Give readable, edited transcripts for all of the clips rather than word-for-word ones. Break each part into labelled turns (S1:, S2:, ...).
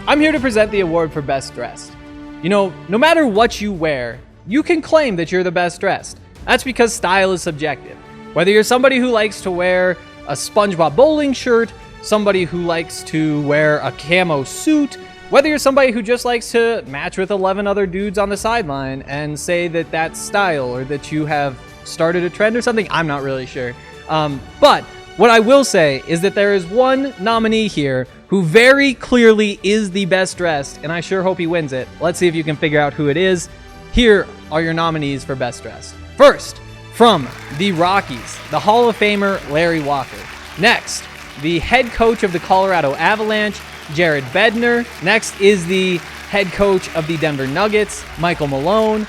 S1: I'm here to present the award for Best Dressed. You know, no matter what you wear, you can claim that you're the best dressed. That's because style is subjective. Whether you're somebody who likes to wear a SpongeBob bowling shirt, somebody who likes to wear a camo suit, whether you're somebody who just likes to match with 11 other dudes on the sideline and say that that's style or that you have started a trend or something, I'm not really sure. But what I will say is that there is one nominee here who very clearly is the best dressed, and I sure hope he wins it. Let's see if you can figure out who it is. Here are your nominees for Best Dressed. First, from the Rockies, the Hall of Famer Larry Walker. Next, the head coach of the Colorado Avalanche, Jared Bednar. Next is the head coach of the Denver Nuggets, Michael Malone.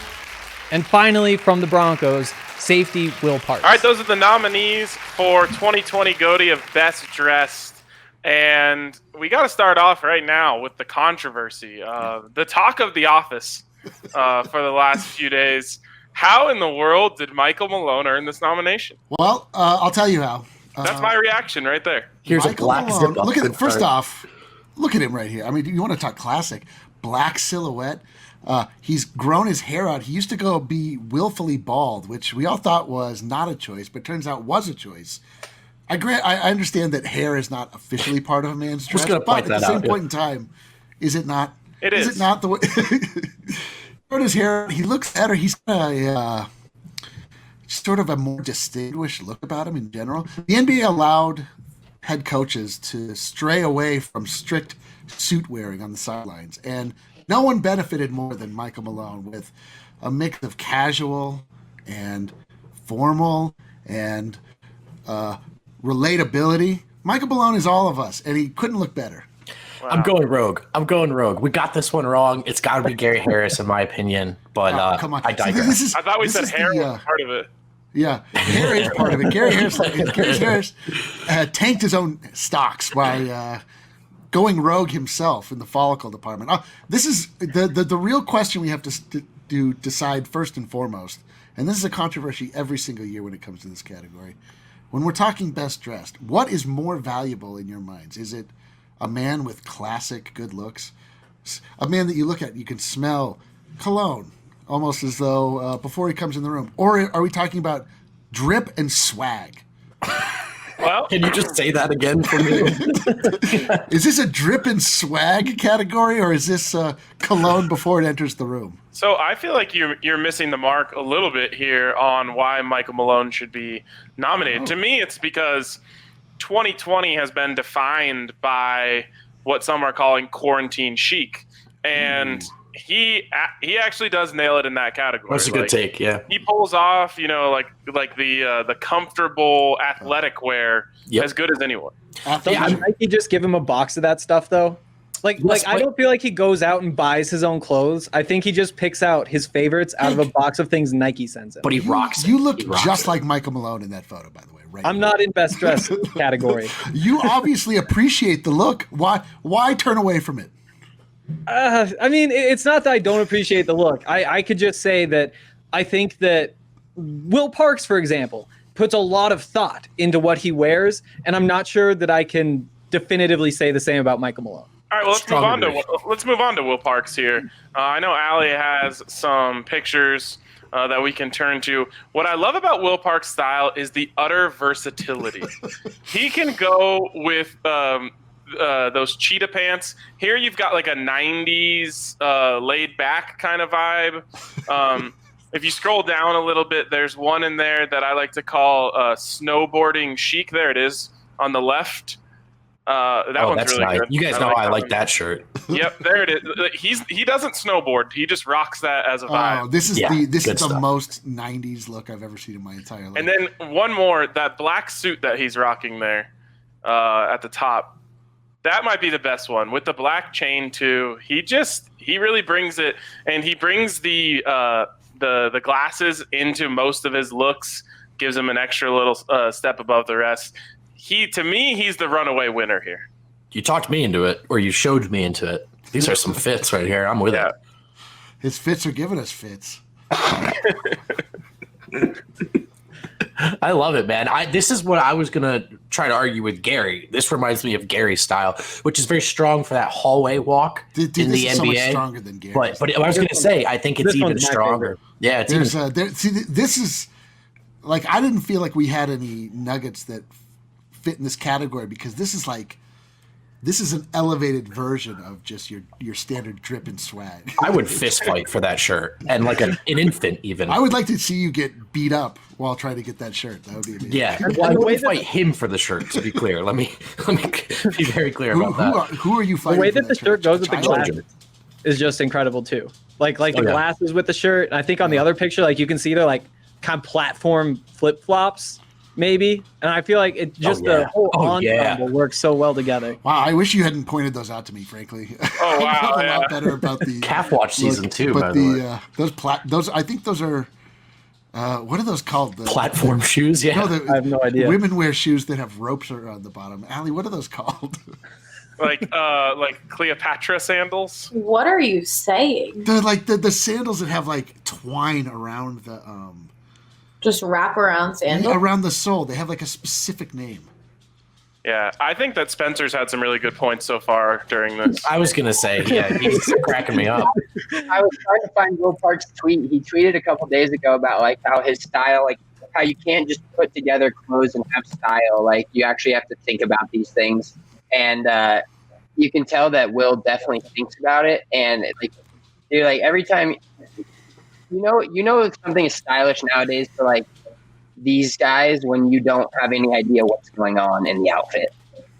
S1: And finally, from the Broncos, safety Will Parks.
S2: All right, those are the nominees for 2020 Goatee of Best Dressed. And we got to start off right now with the controversy. The talk of The Office for the last few days. How in the world did Michael Malone earn this nomination?
S3: Well, I'll tell you how.
S2: That's my reaction right there.
S4: Here's
S3: Michael
S4: a black
S3: Malone,
S4: zip-up.
S3: look at it. First off, look at him right here. I mean, you want to talk classic. Black silhouette. He's grown his hair out. He used to be willfully bald, which we all thought was not a choice, but turns out was a choice. I understand that hair is not officially part of a man's dress, but at the same point in time, is it not?
S2: It is.
S3: Is it not the way? Grown his hair, he looks better. He's got sort of a more distinguished look about him in general. The NBA allowed head coaches to stray away from strict suit wearing on the sidelines, and no one benefited more than Michael Malone with a mix of casual and formal and relatability. Michael Malone is all of us, and he couldn't look better.
S4: Wow. I'm going rogue. We got this one wrong. It's got to be Gary Harris, in my opinion. But
S3: come on.
S4: I digress.
S2: I thought we said hair was part of it.
S3: Yeah, hair is part of it. Gary Harris tanked his own stocks by going rogue himself in the follicle department. This is the real question we have to decide first and foremost, and this is a controversy every single year when it comes to this category. When we're talking best dressed, what is more valuable in your minds? Is it a man with classic good looks, a man that you look at, you can smell cologne, almost as though before he comes in the room? Or are we talking about drip and swag?
S2: Well,
S4: can you just say that again for me?
S3: Is this a drip and swag category, or is this cologne before it enters the room?
S2: So I feel like you're missing the mark a little bit here on why Michael Malone should be nominated. To me, it's because 2020 has been defined by what some are calling quarantine chic, and he actually does nail it in that category.
S4: That's a good take, yeah.
S2: He pulls off, like the comfortable athletic wear as good as anyone.
S1: Doesn't Nike just give him a box of that stuff though? Like I don't feel like he goes out and buys his own clothes. I think he just picks out his favorites out of a box of things Nike sends him.
S4: But he rocks it.
S3: You look just like Michael Malone in that photo, by the way. Right
S1: I'm not in best dressed category.
S3: You obviously appreciate the look. Why turn away from it?
S1: I mean, it's not that I don't appreciate the look. I could just say that I think that Will Parks, for example, puts a lot of thought into what he wears, and I'm not sure that I can definitively say the same about Michael Malone.
S2: All right, well, let's move on to Will Parks here. I know Allie has some pictures that we can turn to. What I love about Will Parks' style is the utter versatility. He can go with those cheetah pants. Here you've got like a 90s laid back kind of vibe. If you scroll down a little bit, there's one in there that I like to call snowboarding chic. There it is on the left. That one's
S4: that's
S2: really
S4: nice.
S2: good.
S4: You guys know I like that shirt.
S2: Yep, there it is. He doesn't snowboard. He just rocks that as a vibe.
S3: Oh, this is the most 90s look I've ever seen in my entire life.
S2: And then one more, that black suit that he's rocking there at the top. That might be the best one with the black chain too. He really brings it, and he brings the glasses into most of his looks. Gives him an extra little step above the rest. To me, he's the runaway winner here.
S4: You talked me into it, or you showed me into it. These are some fits right here. I'm with it.
S3: His fits are giving us fits.
S4: I love it, man. This is what I was gonna try to argue with Gary. This reminds me of Gary's style, which is very strong for that hallway walk
S3: Dude,
S4: in
S3: this
S4: the
S3: is
S4: NBA.
S3: so much stronger than Gary.
S4: But I was gonna say, I think it's
S1: This
S4: even
S1: one's my
S4: stronger. Yeah, it's
S3: this is like, I didn't feel like we had any nuggets that fit in this category, because this is an elevated version of just your standard drip and swag.
S4: I would fist fight for that shirt, and like an infant even.
S3: I would like to see you get beat up while trying to get that shirt. That would be amazing.
S4: Yeah, well, I would fight him for the shirt. To be clear, let me be very clear about that.
S3: Who are you fighting?
S1: The way
S3: for
S1: that the shirt goes with the
S3: Child?
S1: glasses is just incredible too. Like the
S4: yeah.
S1: glasses with the shirt. And I think on the other picture, like you can see they're like kind of platform flip flops, maybe. And I feel like it just the whole ensemble works so well together.
S3: Wow, I wish you hadn't pointed those out to me, frankly.
S2: Oh, wow,
S3: I know a
S2: yeah.
S3: lot better about the
S4: Calf watch season 2,
S3: but
S4: by the way.
S3: those I think those are what are those called? The
S4: Platform shoes, yeah.
S3: No,
S1: I have no idea.
S3: Women wear shoes that have ropes around the bottom. Allie, what are those called?
S2: Like Cleopatra sandals.
S5: What are you saying?
S3: The sandals that have like twine around the
S5: Just wrap around sandals?
S3: around the sole. They have like a specific name.
S2: Yeah, I think that Spencer's had some really good points so far during this.
S4: I was gonna say, yeah, he's cracking me up.
S6: I was trying to find Will Park's tweet. He tweeted a couple days ago about like how his style, like how you can't just put together clothes and have style. Like you actually have to think about these things, and you can tell that Will definitely thinks about it. And like, dude, like every time, you know, if something is stylish nowadays for like these guys when you don't have any idea what's going on in the outfit.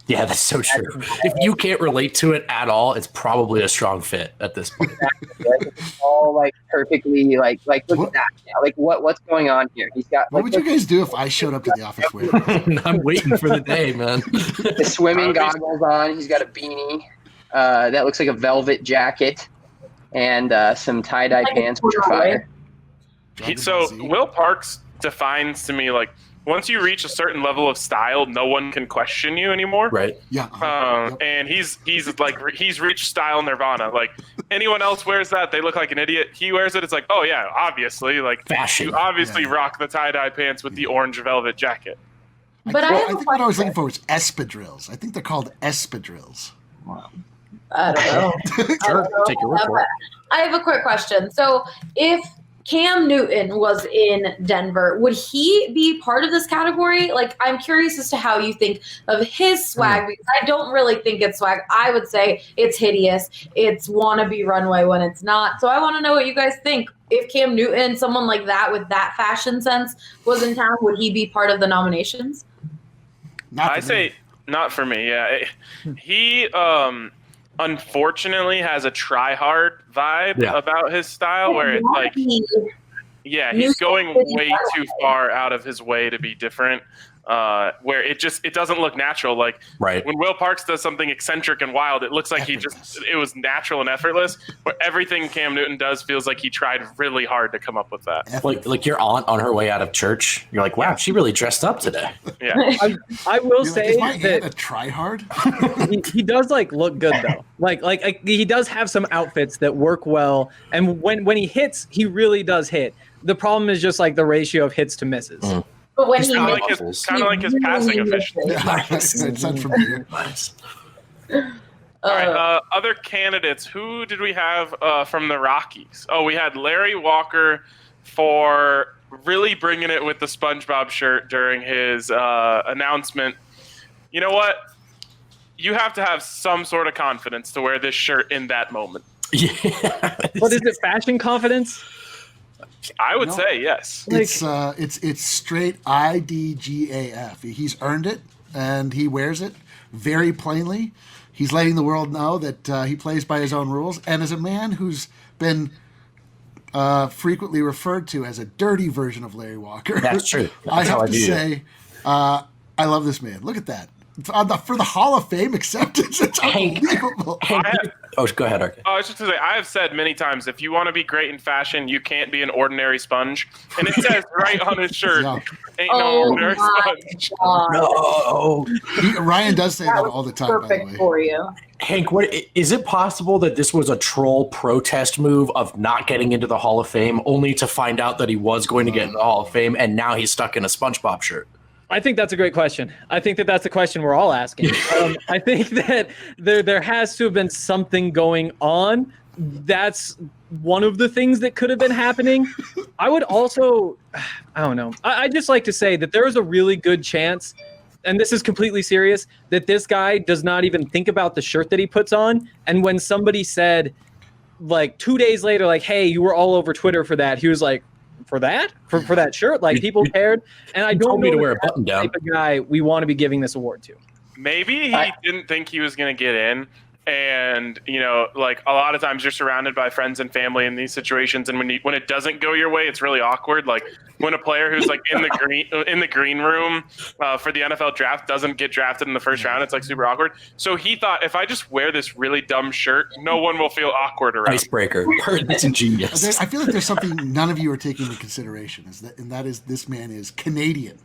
S4: Yeah, that's so true. If you can't relate to it at all, it's probably a strong fit at this point.
S6: It's all like perfectly like look at that. Yeah, like what's going on here? He's got.
S3: What would you guys do if I showed up to the office with?
S4: I'm waiting for the day, man.
S6: The swimming goggles on. He's got a beanie that looks like a velvet jacket, and some tie-dye pants, which are fire.
S2: So Will Parks defines to me like once you reach a certain level of style, no one can question you anymore.
S4: Right.
S3: Yeah. Yep.
S2: And he's reached style nirvana. Like anyone else wears that, they look like an idiot. He wears it, it's like, oh yeah, obviously, like
S4: Fashion.
S2: You obviously
S3: Yeah.
S2: rock the tie-dye pants with the orange velvet jacket.
S5: But I
S3: Well,
S5: have
S3: I
S5: a
S3: think what I was
S5: question.
S3: looking for was espadrilles. I think they're called espadrilles.
S5: I don't know.
S4: Sure, take your word for it.
S5: I have a quick question. So if Cam Newton was in Denver, would he be part of this category? Like, I'm curious as to how you think of his swag, because I don't really think it's swag. I would say it's hideous. It's wannabe runway when it's not. So I want to know what you guys think. If Cam Newton, someone like that with that fashion sense, was in town, would he be part of the nominations?
S3: Not
S2: I
S3: for
S2: say
S3: me.
S2: not for me. Yeah, he unfortunately has a try hard vibe about his style where it's like, yeah, he's going way too far out of his way to be different. Where it doesn't look natural. Like
S4: Right.
S2: when Will Parks does something eccentric and wild, it looks like it was natural and effortless. Where everything Cam Newton does feels like he tried really hard to come up with that.
S4: Like your aunt on her way out of church. You're like, wow, she really dressed up today.
S2: Yeah.
S1: I will
S3: You're like,
S1: say
S3: is my aunt a
S1: that
S3: try hard?
S1: he does like look good though. Like he does have some outfits that work well, and when he hits, he really does hit. The problem is just like the ratio of hits to misses.
S5: But when
S4: He's
S5: he
S2: Kind of
S5: misses,
S2: like his passing efficiency.
S3: That sounds familiar.
S4: Nice.
S2: All right, other candidates. Who did we have from the Rockies? Oh, we had Larry Walker for really bringing it with the SpongeBob shirt during his announcement. You know what? You have to have some sort of confidence to wear this shirt in that moment.
S4: Yeah.
S1: What is it? Fashion confidence?
S2: I would
S3: No.
S2: say yes.
S3: It's straight IDGAF. He's earned it, and he wears it very plainly. He's letting the world know that he plays by his own rules. And as a man who's been frequently referred to as a dirty version of Larry Walker,
S4: That's true.
S3: I
S4: That's how
S3: have
S4: I
S3: to
S4: view you.
S3: say, I love this man. Look at that. for the Hall of Fame acceptance. It's unbelievable.
S4: Go ahead, Arkin.
S2: I was just going to say, I have said many times, if you want to be great in fashion, you can't be an ordinary sponge. And it says right on his shirt,
S3: Yeah.
S2: ain't no ordinary sponge.
S4: No.
S3: Ryan does say that all the time, by the
S5: Perfect
S3: way.
S5: for you.
S4: Hank, what is it possible that this was a troll protest move of not getting into the Hall of Fame, only to find out that he was going to get into the Hall of Fame, and now he's stuck in a SpongeBob shirt?
S1: I think that's a great question. I think that that's the question we're all asking. I think that there has to have been something going on. That's one of the things that could have been happening. I would also, I don't know. I'd just like to say that there is a really good chance, and this is completely serious, that this guy does not even think about the shirt that he puts on. And when somebody said, like 2 days later, like, hey, you were all over Twitter for that, he was like, for that? For that shirt? Like, people cared. And I don't
S4: told me
S1: know
S4: to wear a
S1: that's
S4: button
S1: the
S4: down.
S1: type of guy we want to be giving this award to.
S2: Maybe he didn't think he was going to get in. And, you know, like a lot of times you're surrounded by friends and family in these situations. And when it doesn't go your way, it's really awkward. Like when a player who's like in the green room for the NFL draft doesn't get drafted in the first round, it's like super awkward. So he thought, if I just wear this really dumb shirt, no one will feel awkward around.
S4: Icebreaker. That's ingenious.
S3: I feel like there's something none of you are taking into consideration, and that is this man is Canadian.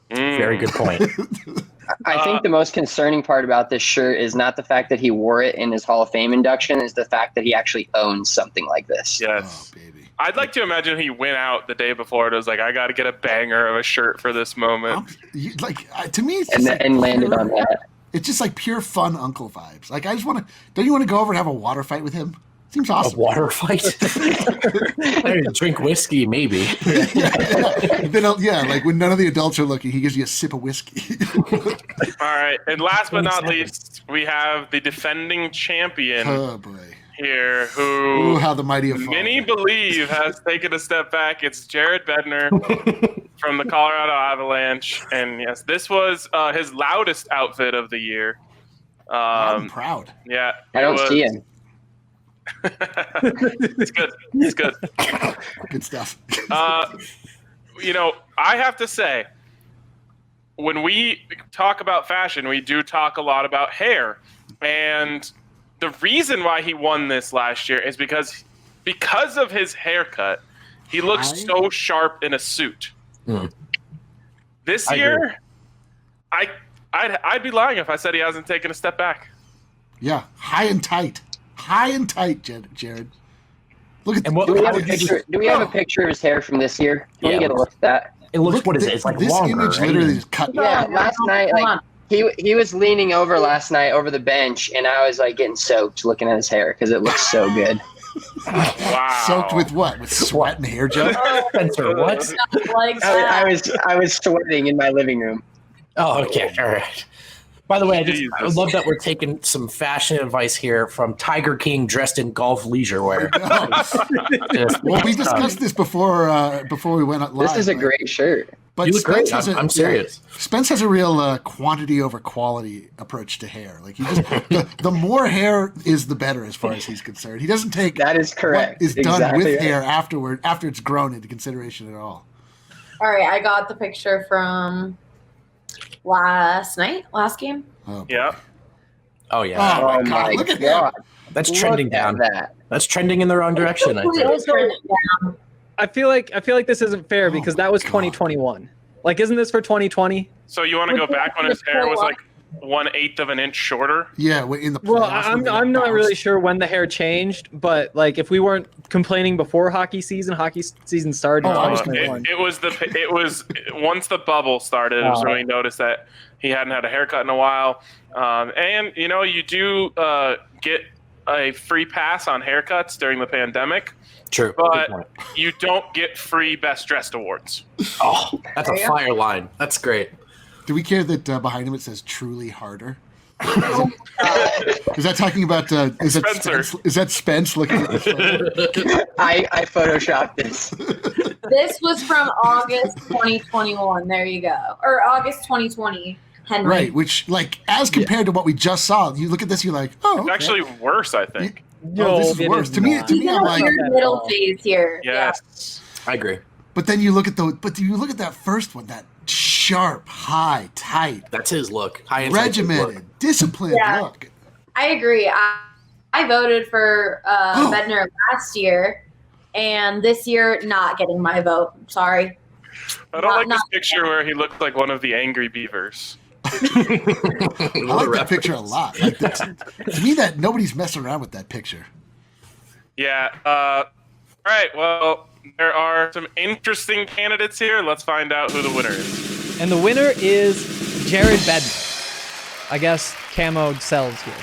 S4: Very good point.
S6: I think the most concerning part about this shirt is not the fact that he wore it in his Hall of Fame induction, is the fact that he actually owns something like this.
S2: Yes.
S3: Oh, baby.
S2: I'd like to imagine he went out the day before and was like, I got to get a banger of a shirt for this moment.
S3: To me, it's just
S6: And landed on that.
S3: It's just like pure fun uncle vibes. Like, I just want to. Don't you want to go over and have a water fight with him? Seems
S4: A
S3: awesome.
S4: water fight? Drink whiskey, maybe.
S3: Yeah, like when none of the adults are looking, he gives you a sip of whiskey.
S2: All right. And last but not least, we have the defending champion
S3: Oh boy.
S2: here who
S3: Ooh, how the mighty have fallen.
S2: many believe has taken a step back. It's Jared Bednar from the Colorado Avalanche. And yes, this was his loudest outfit of the year.
S3: I'm proud.
S2: Yeah.
S6: I don't see him.
S2: It's good. It's good.
S3: Good stuff.
S2: You know, I have to say, when we talk about fashion, we do talk a lot about hair. And the reason why he won this last year is because of his haircut, he looks so sharp in a suit. This year, I'd be lying if I said he hasn't taken a step back.
S3: Yeah, high and tight, Jared. Look at
S4: And what-
S6: Do we
S4: how
S6: have a
S4: would you
S6: picture? Do we have a picture of his hair from this year? Can we get a look at that?
S4: It looks, what is it? It's like
S3: this
S4: longer,
S3: image
S4: right?
S3: literally just cut.
S6: Yeah, last night,
S5: Come
S6: like
S5: on.
S6: he was leaning over last night over the bench, and I was like getting soaked looking at his hair because it looks so good.
S2: Wow.
S3: Soaked with what? With sweat and hair gel?
S4: Spencer, what?
S5: Like
S6: I
S5: that.
S6: was sweating in my living room.
S4: Oh, okay. All right. By the way, I
S2: Jesus.
S4: love that we're taking some fashion advice here from Tiger King dressed in golf leisure wear.
S3: Well, we discussed this before we went live.
S6: This is a great shirt.
S3: But
S4: You look great.
S3: Spence has
S4: I'm serious.
S3: Spence has a real quantity over quality approach to hair. Like he just the more hair is the better as far as he's concerned. He doesn't take
S6: That is correct.
S3: what is done
S6: Exactly
S3: with
S6: right.
S3: hair after it's grown into consideration at all.
S5: All right, I got the picture from last game.
S3: Oh,
S2: Yeah.
S4: Oh, yeah.
S3: Oh,
S6: Oh
S3: my God,
S6: my
S3: look at
S6: god!
S4: That's
S6: Look
S4: trending
S6: at
S4: down.
S6: that.
S4: That's trending in the wrong direction, I think.
S1: I feel like this isn't fair because that was
S3: God.
S1: 2021. Like, isn't this for 2020?
S2: So you want to go back when his hair was like 1/8 of an inch shorter?
S3: Yeah, in the
S1: Well,
S3: playoffs when they
S1: I'm not
S3: bounced.
S1: really sure when the hair changed, but like if we weren't complaining before hockey season started in
S3: Oh, I was
S1: 2021.
S2: It was once the bubble started, it was when we noticed that he hadn't had a haircut in a while. And you know, you do get a free pass on haircuts during the pandemic,
S4: True.
S2: but
S4: Good point.
S2: you don't get free best dressed awards.
S4: Oh, that's a fire line. That's great.
S3: Do we care that behind him it says "truly harder"? Is that talking about? Is that
S2: Spencer.
S3: Spence? Is that Spence looking at this photo?
S6: I photoshopped this.
S5: This was from August 2021. There you go. Or August 2020. Henry.
S3: Right, which like as compared to what we just saw, you look at this, you're like, oh,
S2: It's
S3: okay.
S2: actually worse, I think.
S3: Oh, this is
S1: it
S3: worse. To me,
S1: not.
S5: He's in
S3: I'm
S5: a
S3: like,
S5: weird middle phase here.
S2: Yes.
S4: I agree.
S3: but then you look at that first one, that sharp, high, tight,
S4: That's his look. High and tight look.
S3: regimented, disciplined
S5: Yeah.
S3: look.
S5: I agree. I voted for Bednar last year, and this year not getting my vote. Sorry.
S2: I don't like
S5: Not-
S2: this picture where he looked like one of the angry beavers.
S3: I like that picture a lot. Like to me, that nobody's messing around with that picture.
S2: Yeah. All right. Well, there are some interesting candidates here. Let's find out who the winner is.
S1: And the winner is Jared Bednar. I guess camo sells here.